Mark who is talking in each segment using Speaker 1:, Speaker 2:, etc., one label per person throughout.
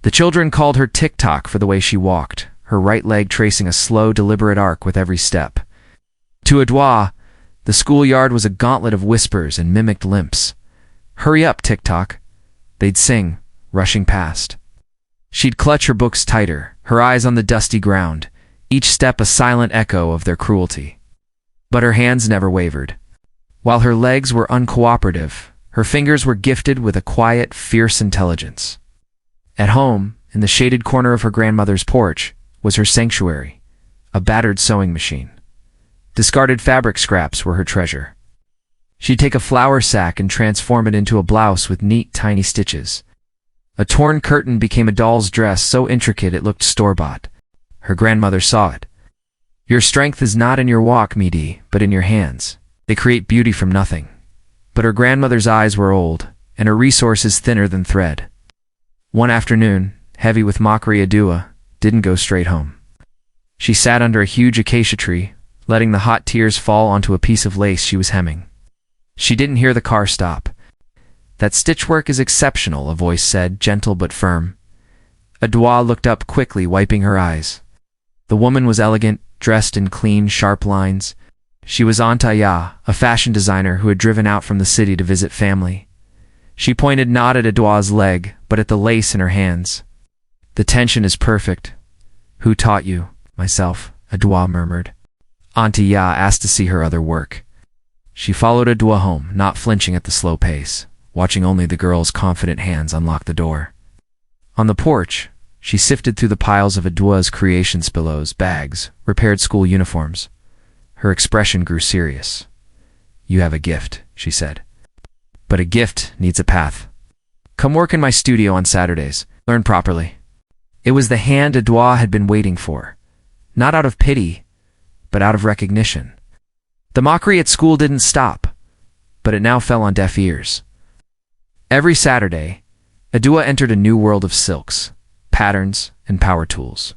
Speaker 1: The children called her Tick-Tock for the way she walked, her right leg tracing a slow, deliberate arc with every step. To Adwoa, the schoolyard was a gauntlet of whispers and mimicked limps. "Hurry up, Tick-Tock," they'd sing, rushing past. She'd clutch her books tighter, her eyes on the dusty ground, each step a silent echo of their cruelty. But her hands never wavered. While her legs were uncooperative, her fingers were gifted with a quiet, fierce intelligence. At home, in the shaded corner of her grandmother's porch, was her sanctuary, a battered sewing machine. Discarded fabric scraps were her treasure. She'd take a flour sack and transform it into a blouse with neat, tiny stitches. A torn curtain became a doll's dress so intricate it looked store-bought. Her grandmother saw it. "Your strength is not in your walk, Midi, but in your hands. They create beauty from nothing." But her grandmother's eyes were old, and her resources thinner than thread. One afternoon, heavy with mockery, Adwoa didn't go straight home. She sat under a huge acacia tree, letting the hot tears fall onto a piece of lace she was hemming. She didn't hear the car stop. "That stitchwork is exceptional," a voice said, gentle but firm. Adwoa looked up quickly, wiping her eyes. The woman was elegant, dressed in clean, sharp lines. She was Anta Ya, a fashion designer who had driven out from the city to visit family. She pointed not at Adwoa's leg, but at the lace in her hands. "The tension is perfect." "Who taught you?" "Myself," Adwoa murmured. Auntie Ya asked to see her other work. She followed Adwoa home, not flinching at the slow pace, watching only the girl's confident hands unlock the door. On the porch, she sifted through the piles of Adwoa's creations, pillows, bags, repaired school uniforms. Her expression grew serious. "You have a gift," she said. "But a gift needs a path. Come work in my studio on Saturdays. Learn properly." It was the hand Adwoa had been waiting for, not out of pity, but out of recognition. The mockery at school didn't stop, but it now fell on deaf ears. Every Saturday, Adwoa entered a new world of silks, patterns, and power tools.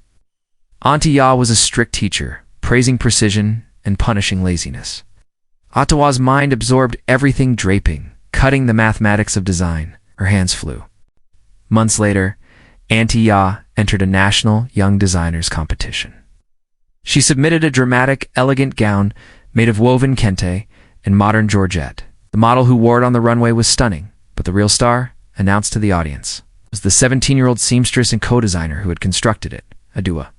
Speaker 1: Auntie Ya was a strict teacher, praising precision and punishing laziness. Adwoa's mind absorbed everything: draping, cutting, the mathematics of design. Her hands flew. Months later, Auntie Ya entered a national young designers competition. She submitted a dramatic, elegant gown made of woven kente and modern georgette. The model who wore it on the runway was stunning, but the real star, announced to the audience, was the 17-year-old seamstress and co-designer who had constructed it, Adwoa.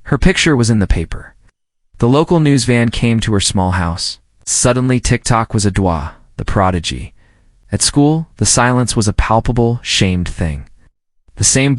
Speaker 1: Her picture was in the paper. The local news van came to her small house. Suddenly, Tick-Tock was Adwoa, the prodigy. At school, the silence was a palpable, shamed thing. The same